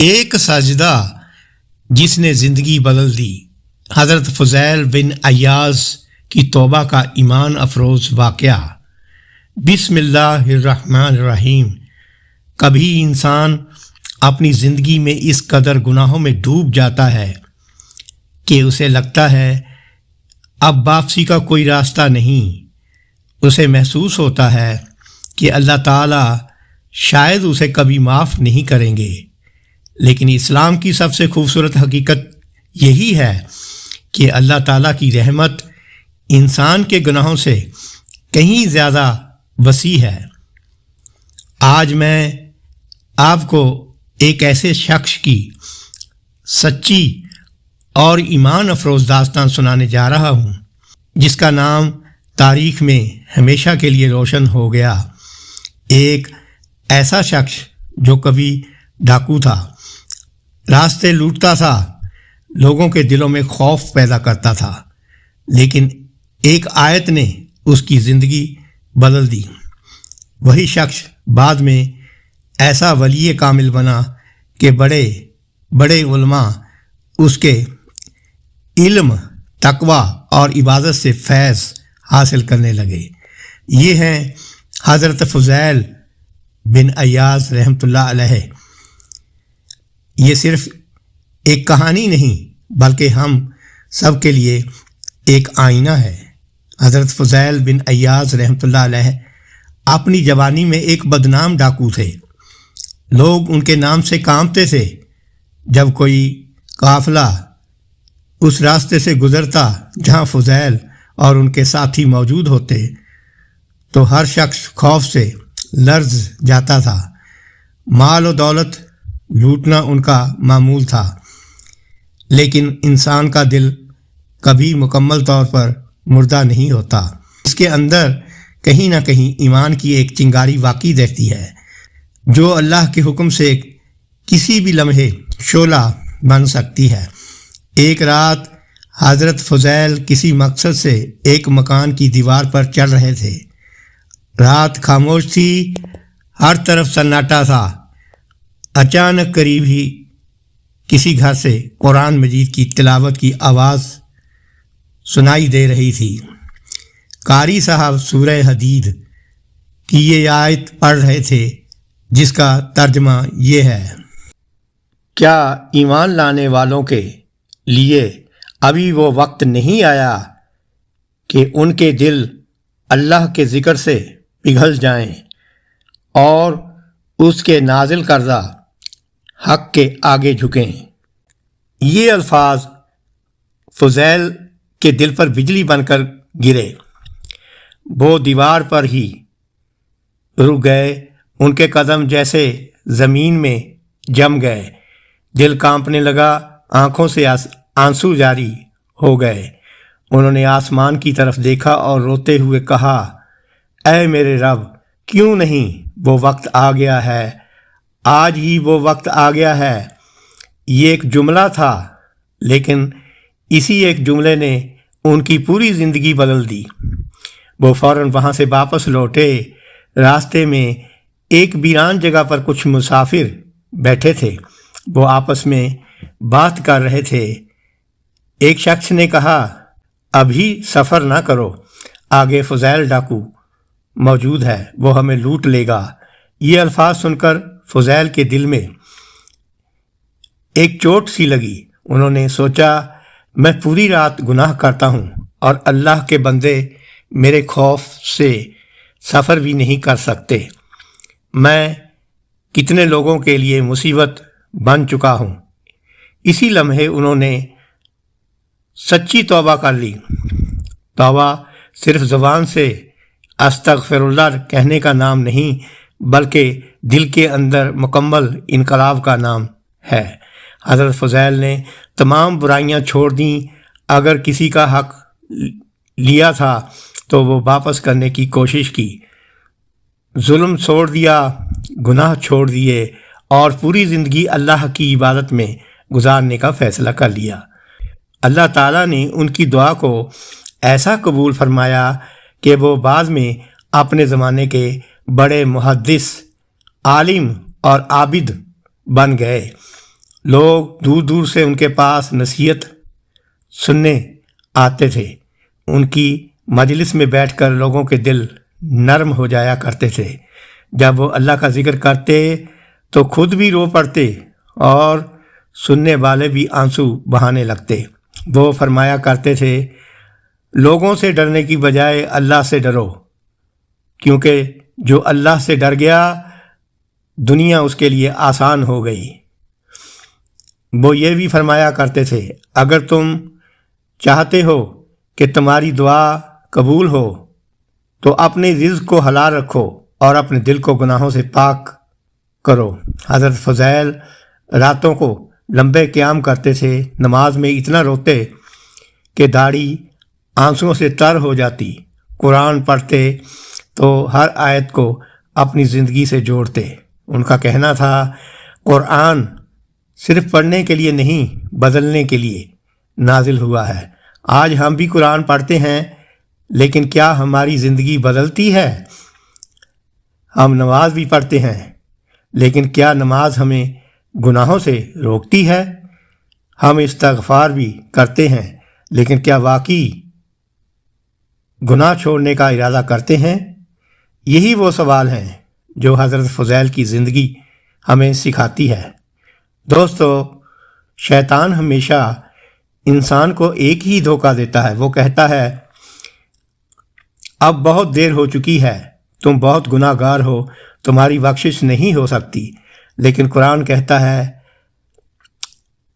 ایک سجدہ جس نے زندگی بدل دی۔ حضرت فضیل بن عیاض کی توبہ کا ایمان افروز واقعہ۔ بسم اللہ الرحمن الرحیم۔ کبھی انسان اپنی زندگی میں اس قدر گناہوں میں ڈوب جاتا ہے کہ اسے لگتا ہے اب واپسی کا کوئی راستہ نہیں۔ اسے محسوس ہوتا ہے کہ اللہ تعالیٰ شاید اسے کبھی معاف نہیں کریں گے، لیکن اسلام کی سب سے خوبصورت حقیقت یہی ہے کہ اللہ تعالیٰ کی رحمت انسان کے گناہوں سے کہیں زیادہ وسیع ہے۔ آج میں آپ کو ایک ایسے شخص کی سچی اور ایمان افروز داستان سنانے جا رہا ہوں جس کا نام تاریخ میں ہمیشہ کے لیے روشن ہو گیا۔ ایک ایسا شخص جو کبھی ڈاکو تھا، راستے لوٹتا تھا، لوگوں کے دلوں میں خوف پیدا کرتا تھا، لیکن ایک آیت نے اس کی زندگی بدل دی۔ وہی شخص بعد میں ایسا ولی کامل بنا کہ بڑے بڑے علماء اس کے علم، تقویٰ اور عبادت سے فیض حاصل کرنے لگے۔ یہ ہیں حضرت فضیل بن عیاض رحمۃ اللہ علیہ۔ یہ صرف ایک کہانی نہیں بلکہ ہم سب کے لیے ایک آئینہ ہے۔ حضرت فضیل بن عیاض رحمۃ اللہ علیہ اپنی جوانی میں ایک بدنام ڈاکو تھے۔ لوگ ان کے نام سے کانپتے تھے۔ جب کوئی قافلہ اس راستے سے گزرتا جہاں فضیل اور ان کے ساتھی موجود ہوتے تو ہر شخص خوف سے لرز جاتا تھا۔ مال و دولت لوٹنا ان کا معمول تھا، لیکن انسان کا دل کبھی مکمل طور پر مردہ نہیں ہوتا۔ اس کے اندر کہیں نہ کہیں ایمان کی ایک چنگاری واقعی رہتی ہے جو اللہ کے حکم سے کسی بھی لمحے شعلہ بن سکتی ہے۔ ایک رات حضرت فضیل کسی مقصد سے ایک مکان کی دیوار پر چڑھ رہے تھے۔ رات خاموش تھی، ہر طرف سناٹا تھا۔ اچانک قریب ہی کسی گھر سے قرآن مجید کی تلاوت کی آواز سنائی دے رہی تھی۔ قاری صاحب سورہ حدید کی یہ آیت پڑھ رہے تھے جس کا ترجمہ یہ ہے: کیا ایمان لانے والوں کے لیے ابھی وہ وقت نہیں آیا کہ ان کے دل اللہ کے ذکر سے پگھل جائیں اور اس کے نازل کردہ حق کے آگے جھکیں؟ یہ الفاظ فضیل کے دل پر بجلی بن کر گرے۔ وہ دیوار پر ہی رک گئے، ان کے قدم جیسے زمین میں جم گئے، دل کانپنے لگا، آنکھوں سے آنسو جاری ہو گئے۔ انہوں نے آسمان کی طرف دیکھا اور روتے ہوئے کہا: اے میرے رب، کیوں نہیں وہ وقت آ گیا ہے؟ آج ہی وہ وقت آ گیا ہے۔ یہ ایک جملہ تھا، لیکن اسی ایک جملے نے ان کی پوری زندگی بدل دی۔ وہ فوراً وہاں سے واپس لوٹے۔ راستے میں ایک ویران جگہ پر کچھ مسافر بیٹھے تھے۔ وہ آپس میں بات کر رہے تھے۔ ایک شخص نے کہا: ابھی سفر نہ کرو، آگے فضیل ڈاکو موجود ہے، وہ ہمیں لوٹ لے گا۔ یہ الفاظ سن کر فضیل کے دل میں ایک چوٹ سی لگی۔ انہوں نے سوچا، میں پوری رات گناہ کرتا ہوں اور اللہ کے بندے میرے خوف سے سفر بھی نہیں کر سکتے۔ میں کتنے لوگوں کے لیے مصیبت بن چکا ہوں۔ اسی لمحے انہوں نے سچی توبہ کر لی۔ توبہ صرف زبان سے استغفر اللہ کہنے کا نام نہیں، بلکہ دل کے اندر مکمل انقلاب کا نام ہے۔ حضرت فضیل نے تمام برائیاں چھوڑ دیں۔ اگر کسی کا حق لیا تھا تو وہ واپس کرنے کی کوشش کی، ظلم چھوڑ دیا، گناہ چھوڑ دیے اور پوری زندگی اللہ کی عبادت میں گزارنے کا فیصلہ کر لیا۔ اللہ تعالیٰ نے ان کی دعا کو ایسا قبول فرمایا کہ وہ بعد میں اپنے زمانے کے بڑے محدث، عالم اور عابد بن گئے۔ لوگ دور دور سے ان کے پاس نصیحت سننے آتے تھے۔ ان کی مجلس میں بیٹھ کر لوگوں کے دل نرم ہو جایا کرتے تھے۔ جب وہ اللہ کا ذکر کرتے تو خود بھی رو پڑتے اور سننے والے بھی آنسو بہانے لگتے۔ وہ فرمایا کرتے تھے، لوگوں سے ڈرنے کی بجائے اللہ سے ڈرو، کیونکہ جو اللہ سے ڈر گیا دنیا اس کے لیے آسان ہو گئی۔ وہ یہ بھی فرمایا کرتے تھے، اگر تم چاہتے ہو کہ تمہاری دعا قبول ہو تو اپنے رزق کو حلال رکھو اور اپنے دل کو گناہوں سے پاک کرو۔ حضرت فضیل راتوں کو لمبے قیام کرتے تھے، نماز میں اتنا روتے کہ داڑھی آنسوؤں سے تر ہو جاتی۔ قرآن پڑھتے تو ہر آیت کو اپنی زندگی سے جوڑتے۔ ان کا کہنا تھا، قرآن صرف پڑھنے کے لیے نہیں، بدلنے کے لیے نازل ہوا ہے۔ آج ہم بھی قرآن پڑھتے ہیں، لیکن کیا ہماری زندگی بدلتی ہے؟ ہم نماز بھی پڑھتے ہیں، لیکن کیا نماز ہمیں گناہوں سے روکتی ہے؟ ہم استغفار بھی کرتے ہیں، لیکن کیا واقعی گناہ چھوڑنے کا ارادہ کرتے ہیں؟ یہی وہ سوال ہیں جو حضرت فضیل کی زندگی ہمیں سکھاتی ہے۔ دوستو، شیطان ہمیشہ انسان کو ایک ہی دھوکہ دیتا ہے۔ وہ کہتا ہے، اب بہت دیر ہو چکی ہے، تم بہت گناہ گار ہو، تمہاری بخشش نہیں ہو سکتی۔ لیکن قرآن کہتا ہے،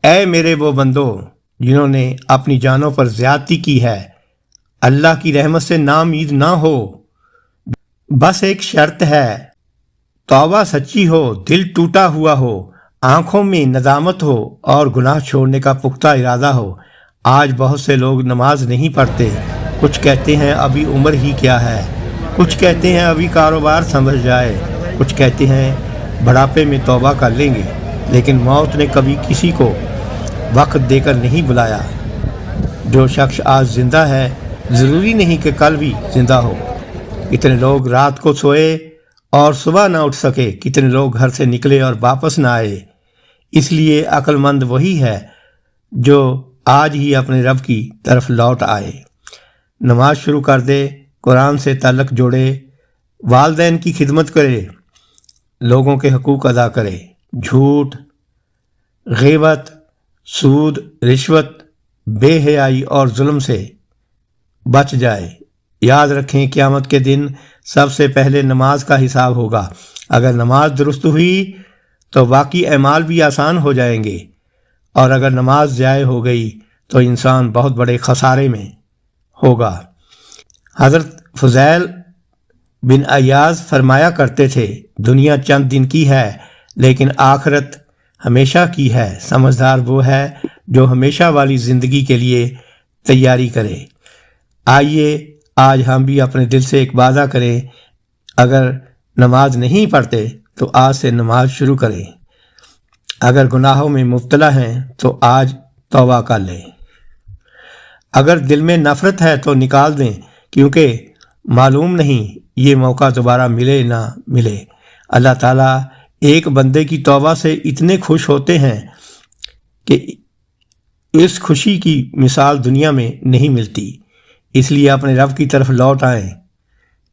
اے میرے وہ بندو جنہوں نے اپنی جانوں پر زیادتی کی ہے، اللہ کی رحمت سے ناامید نہ ہو۔ بس ایک شرط ہے، توبہ سچی ہو، دل ٹوٹا ہوا ہو، آنکھوں میں ندامت ہو اور گناہ چھوڑنے کا پختہ ارادہ ہو۔ آج بہت سے لوگ نماز نہیں پڑھتے۔ کچھ کہتے ہیں ابھی عمر ہی کیا ہے، کچھ کہتے ہیں ابھی کاروبار سنبھل جائے، کچھ کہتے ہیں بڑھاپے میں توبہ کر لیں گے، لیکن موت نے کبھی کسی کو وقت دے کر نہیں بلایا۔ جو شخص آج زندہ ہے ضروری نہیں کہ کل بھی زندہ ہو۔ کتنے لوگ رات کو سوئے اور صبح نہ اٹھ سکے، کتنے لوگ گھر سے نکلے اور واپس نہ آئے۔ اس لیے عقل مند وہی ہے جو آج ہی اپنے رب کی طرف لوٹ آئے، نماز شروع کر دے، قرآن سے تعلق جوڑے، والدین کی خدمت کرے، لوگوں کے حقوق ادا کرے، جھوٹ، غیبت، سود، رشوت، بے حیائی اور ظلم سے بچ جائے۔ یاد رکھیں، قیامت کے دن سب سے پہلے نماز کا حساب ہوگا۔ اگر نماز درست ہوئی تو باقی اعمال بھی آسان ہو جائیں گے، اور اگر نماز ضائع ہو گئی تو انسان بہت بڑے خسارے میں ہوگا۔ حضرت فضیل بن عیاض فرمایا کرتے تھے، دنیا چند دن کی ہے لیکن آخرت ہمیشہ کی ہے۔ سمجھدار وہ ہے جو ہمیشہ والی زندگی کے لیے تیاری کرے۔ آئیے آج ہم بھی اپنے دل سے ایک وعدہ کریں، اگر نماز نہیں پڑھتے تو آج سے نماز شروع کریں۔ اگر گناہوں میں مبتلا ہیں تو آج توبہ کر لیں۔ اگر دل میں نفرت ہے تو نکال دیں، کیونکہ معلوم نہیں یہ موقع دوبارہ ملے نہ ملے۔ اللہ تعالیٰ ایک بندے کی توبہ سے اتنے خوش ہوتے ہیں کہ اس خوشی کی مثال دنیا میں نہیں ملتی۔ اس لیے اپنے رب کی طرف لوٹ آئیں،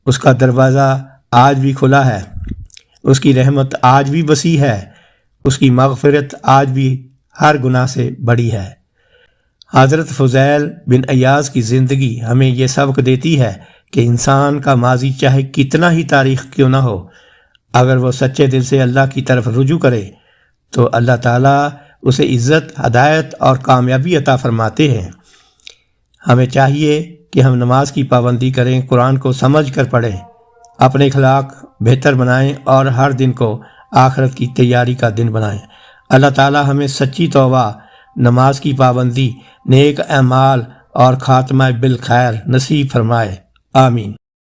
اس کا دروازہ آج بھی کھلا ہے، اس کی رحمت آج بھی وسیع ہے، اس کی مغفرت آج بھی ہر گناہ سے بڑی ہے۔ حضرت فضیل بن عیاض کی زندگی ہمیں یہ سبق دیتی ہے کہ انسان کا ماضی چاہے کتنا ہی تاریخ کیوں نہ ہو، اگر وہ سچے دل سے اللہ کی طرف رجوع کرے تو اللہ تعالیٰ اسے عزت، ہدایت اور کامیابی عطا فرماتے ہیں۔ ہمیں چاہیے کہ ہم نماز کی پابندی کریں، قرآن کو سمجھ کر پڑھیں، اپنے اخلاق بہتر بنائیں اور ہر دن کو آخرت کی تیاری کا دن بنائیں۔ اللہ تعالیٰ ہمیں سچی توبہ، نماز کی پابندی، نیک اعمال اور خاتمہ بالخیر نصیب فرمائے۔ آمین۔